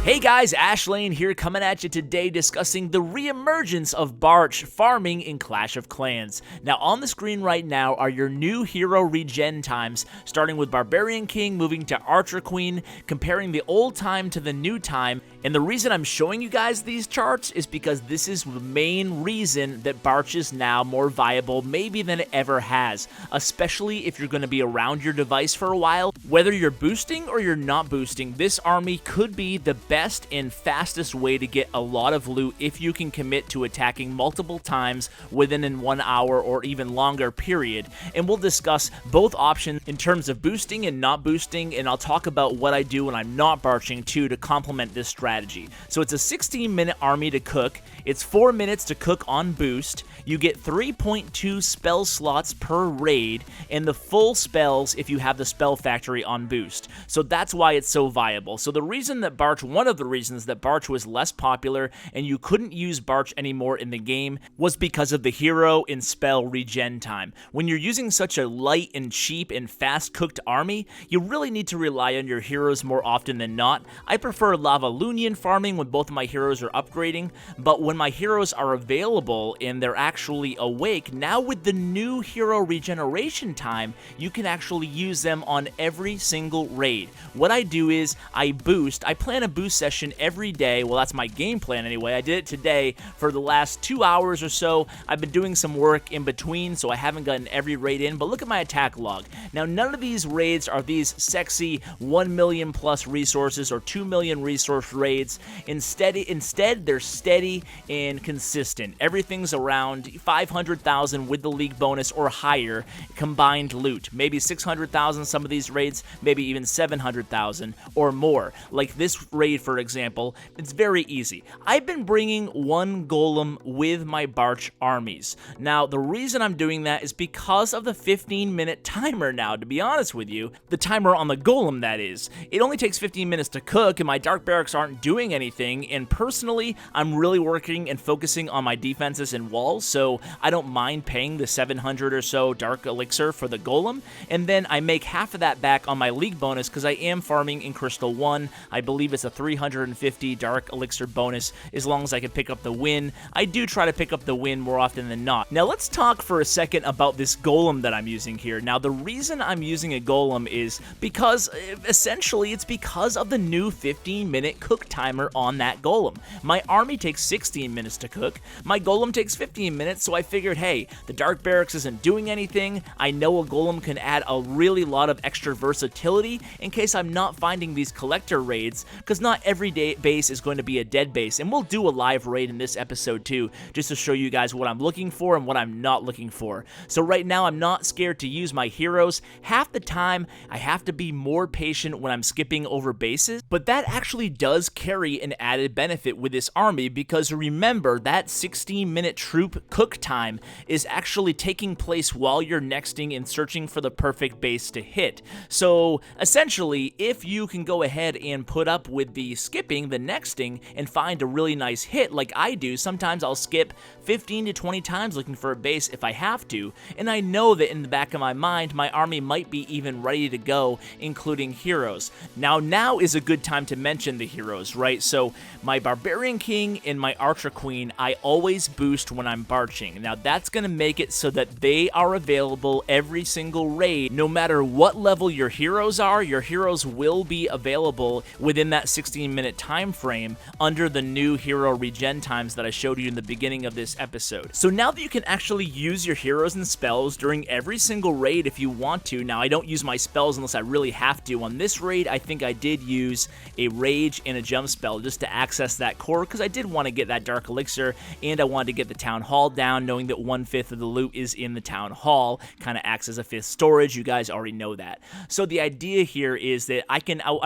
Hey guys, Ashlane here coming at you today discussing the re-emergence of Barch farming in Clash of Clans. Now on the screen right now are your new hero regen times, starting with Barbarian King, moving to Archer Queen, comparing the old time to the new time. And the reason I'm showing you guys these charts is because this is the main reason that Barch is now more viable maybe than it ever has, especially if you're going to be around your device for a while. Whether you're boosting or you're not boosting, this army could be the best and fastest way to get a lot of loot if you can commit to attacking multiple times within an 1 hour or even longer period. And we'll discuss both options in terms of boosting and not boosting, and I'll talk about what I do when I'm not barching too to complement this strategy. So it's a 16-minute army to cook. It's 4 minutes to cook on boost. You get 3.2 spell slots per raid, and the full spells if you have the spell factory on boost. So that's why it's so viable. So the reason that one of the reasons that Barch was less popular and you couldn't use Barch anymore in the game was because of the hero and spell regen time. When you're using such a light and cheap and fast cooked army, you really need to rely on your heroes more often than not. I prefer Lava Lunian farming when both of my heroes are upgrading, but when my heroes are available and they're actually awake, now with the new hero regeneration time, you can actually use them on every single raid. What I do is I plan a boost session every day. Well, that's my game plan anyway. I did it today for the last 2 hours or so. I've been doing some work in between, so I haven't gotten every raid in, but look at my attack log. Now, none of these raids are these sexy 1 million plus resources or 2 million resource raids. Instead, they're steady and consistent. Everything's around 500,000 with the league bonus or higher combined loot. Maybe 600,000 some of these raids, maybe even 700,000 or more. Like this raid, for example, it's very easy. I've been bringing 1 golem with my Barch armies. Now, the reason I'm doing that is because of the 15-minute timer now, to be honest with you. The timer on the golem, that is. It only takes 15 minutes to cook, and my dark barracks aren't doing anything, and personally, I'm really working and focusing on my defenses and walls, so I don't mind paying the 700 or so dark elixir for the golem, and then I make half of that back on my league bonus because I am farming in Crystal 1. I believe it's a 350 dark elixir bonus as long as I can pick up the win. I do try to pick up the win more often than not. Now let's talk for a second about this golem that I'm using here. Now the reason I'm using a golem is because essentially it's because of the new 15-minute cook timer on that golem. My army takes 16 minutes to cook. My golem takes 15 minutes, so I figured, hey, the dark barracks isn't doing anything. I know a golem can add a really lot of extra versatility in case I'm not finding these collector raids, because not every base is going to be a dead base, and we'll do a live raid in this episode too, just to show you guys what I'm looking for and what I'm not looking for. So right now, I'm not scared to use my heroes. Half the time, I have to be more patient when I'm skipping over bases, but that actually does carry an added benefit with this army, because remember, that 16-minute troop cook time is actually taking place while you're nexting and searching for the perfect base to hit. So essentially, if you can go ahead and put up with the skipping, the nexting, and find a really nice hit like I do, sometimes I'll skip 15 to 20 times looking for a base if I have to, and I know that in the back of my mind, my army might be even ready to go, including heroes. Now is a good time to mention the heroes, right? So my Barbarian King and my Archer Queen, I always boost when I'm barching. Now that's going to make it so that they are available every single raid. No matter what level your heroes are, your heroes will be available within that 16-minute time frame under the new hero regen times that I showed you in the beginning of this episode. So now that you can actually use your heroes and spells during every single raid if you want to. Now I don't use my spells unless I really have to. On this raid, I think I did use a rage and a jump spell just to access that core, because I did want to get that dark elixir and I wanted to get the town hall down, knowing that 1/5 of the loot is in the town hall. Kind of acts as a 5th storage. You guys already know that. So the idea here is that I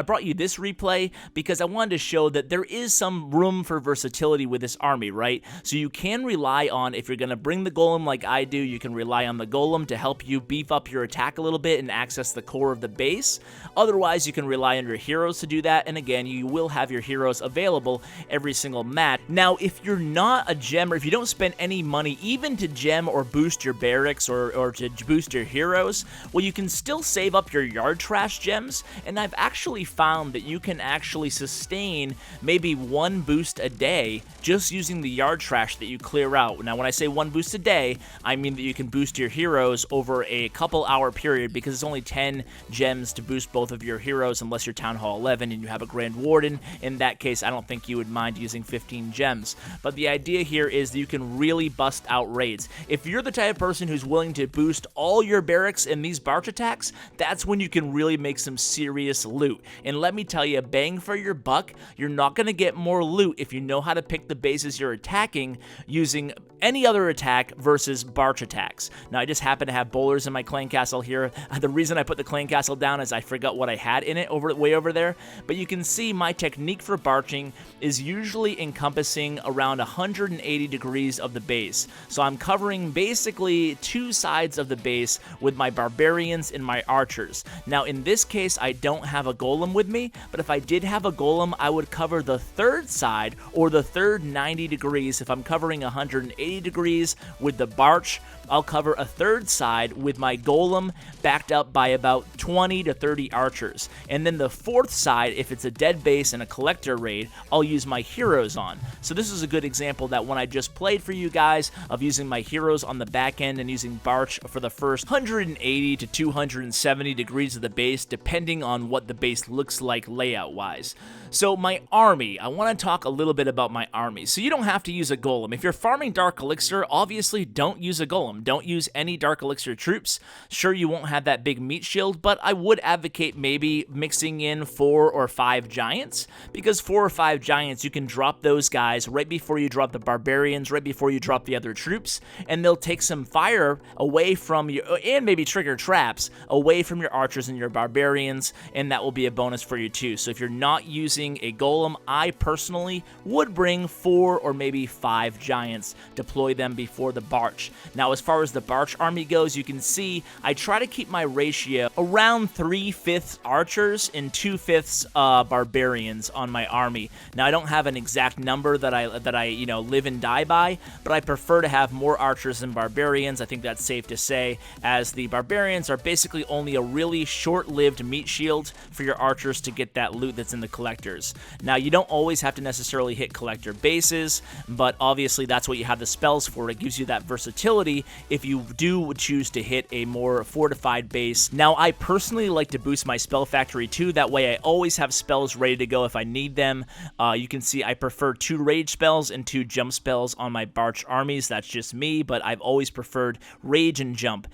brought you this replay because I wanted to show that there is some room for versatility with this army, right? So you can rely on, if you're going to bring the golem like I do, you can rely on the golem to help you beef up your attack a little bit and access the core of the base. Otherwise, you can rely on your heroes to do that, and again, you will have your heroes available every single match. Now, if you're not a gemmer, if you don't spend any money even to gem or boost your barracks or to boost your heroes, well, you can still save up your yard trash gems, and I've actually found that you can actually sustain maybe 1 boost a day just using the yard trash that you clear out. Now, when I say 1 boost a day, I mean that you can boost your heroes over a couple hour period, because it's only 10 gems to boost both of your heroes unless you're Town Hall 11 and you have a Grand Warden. In that case, I don't think you would mind using 15 gems. But the idea here is that you can really bust out raids. If you're the type of person who's willing to boost all your barracks in these Barch attacks, that's when you can really make some serious loot. And let me tell you, bang for your buck, you're not going to get more loot if you know how to pick the bases you're attacking using any other attack versus Barch attacks. Now, I just happen to have bowlers in my clan castle here. The reason I put the clan castle down is I forgot what I had in it way over there. But you can see my technique for barching is usually encompassing around 180 degrees of the base. So I'm covering basically 2 sides of the base with my barbarians and my archers. Now, in this case, I don't have a golem with me, but if I did have a golem, I would cover the 3rd side, or the 3rd 90 degrees. If I'm covering 180 degrees with the Barch, I'll cover a 3rd side with my golem backed up by about 20 to 30 archers. And then the 4th side, if it's a dead base and a collector raid, I'll use my heroes on. So this is a good example that one I just played for you guys of using my heroes on the back end and using Barch for the first 180 to 270 degrees of the base, depending on what the base looks like layout wise. So my army, I want to talk a little bit about my army. So you don't have to use a golem. If you're farming Dark Elixir, obviously don't use a golem. Don't use any Dark Elixir troops. Sure, you won't have that big meat shield, but I would advocate maybe mixing in 4 or 5 giants, because 4 or 5 giants, you can drop those guys right before you drop the barbarians, right before you drop the other troops, and they'll take some fire away from you, and maybe trigger traps away from your archers and your barbarians, and that will be a bonus for you too. So if you're not using a golem, I personally would bring 4 or maybe 5 giants, deploy them before the Barch. Now, as far as the Barch army goes, you can see I try to keep my ratio around 3/5 archers and 2/5 barbarians on my army. Now, I don't have an exact number that I live and die by, but I prefer to have more archers than barbarians. I think that's safe to say, as the barbarians are basically only a really short-lived meat shield for your archers to get that loot that's in the collectors. Now, you don't always have to necessarily hit collector bases, but obviously that's what you have the spells for. It gives you that versatility if you do choose to hit a more fortified base. Now, I personally like to boost my spell factory too. That way I always have spells ready to go if I need them. You can see I prefer 2 rage spells and 2 jump spells on my Barch armies. That's just me, but I've always preferred rage and jump.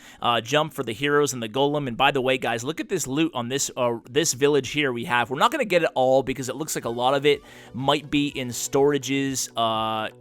Jump for the heroes and the golem. And by the way, guys, look at this loot on this village here we have. We're not going to get it all because it looks like a lot of it might be in storages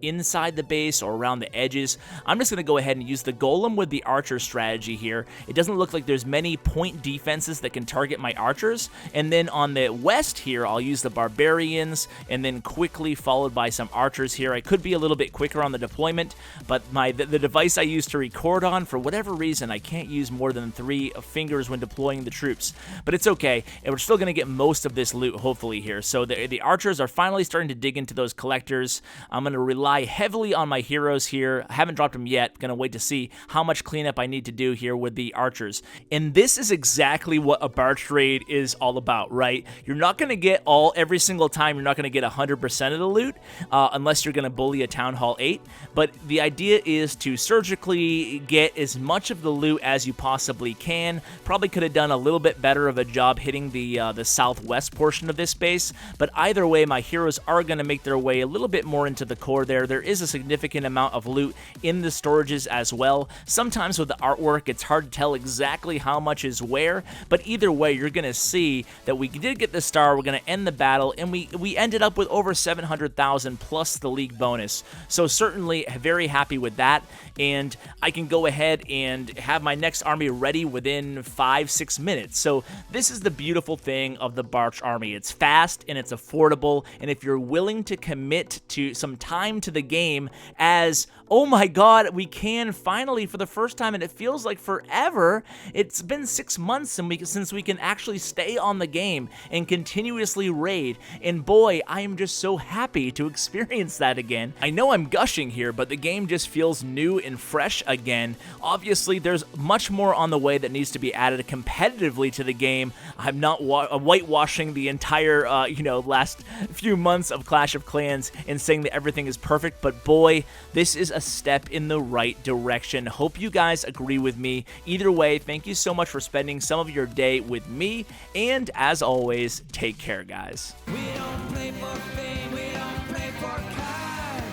inside the base or around the edges. I'm just going to go ahead and use the golem with the archer strategy here. It doesn't look like there's many point defenses that can target my archers. And then on the west here, I'll use the barbarians, and then quickly followed by some archers here. I could be a little bit quicker on the deployment, but the device I use to record on, for whatever reason, I can't use more than 3 fingers when deploying the troops. But it's okay, and we're still going to get most of this loot, hopefully, here. So the archers are finally starting to dig into those collectors. I'm going to rely heavily on my heroes here. I haven't dropped them yet. Going to wait to see how much cleanup I need to do here with the archers. And this is exactly what a Barch raid is all about, right? You're not going to get every single time, you're not going to get 100% of the loot, unless you're going to bully a Town Hall 8. But the idea is to surgically get as much of the loot as you possibly can. Probably could have done a little bit better of a job hitting the southwest portion of this base, but either way, my heroes are going to make their way a little bit more into the core there. There is a significant amount of loot in the storages as well. Sometimes with the artwork, it's hard to tell exactly how much is where, but either way, you're going to see that we did get the star. We're going to end the battle, and we ended up with over 700,000 plus the league bonus. So certainly very happy with that, and I can go ahead and have my next army ready within 5-6 minutes. So this is the beautiful thing of the Barch army. It's fast and it's affordable, and if you're willing to commit to some time to the game, as oh my god, we can finally, for the first time, and it feels like forever, it's been 6 months since we can actually stay on the game and continuously raid, and boy, I am just so happy to experience that again. I know I'm gushing here, but the game just feels new and fresh again. Obviously, there's much more on the way that needs to be added competitively to the game. I'm not whitewashing the entire last few months of Clash of Clans and saying that everything is perfect, but boy, this is a step in the right direction. Hope you guys agree with me. Either way, thank you so much for spending some of your day with me, and as always, take care, guys. We don't play for fame, we don't play for cash.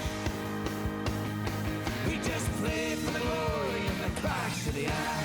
We just play for the glory and the crash of the ash.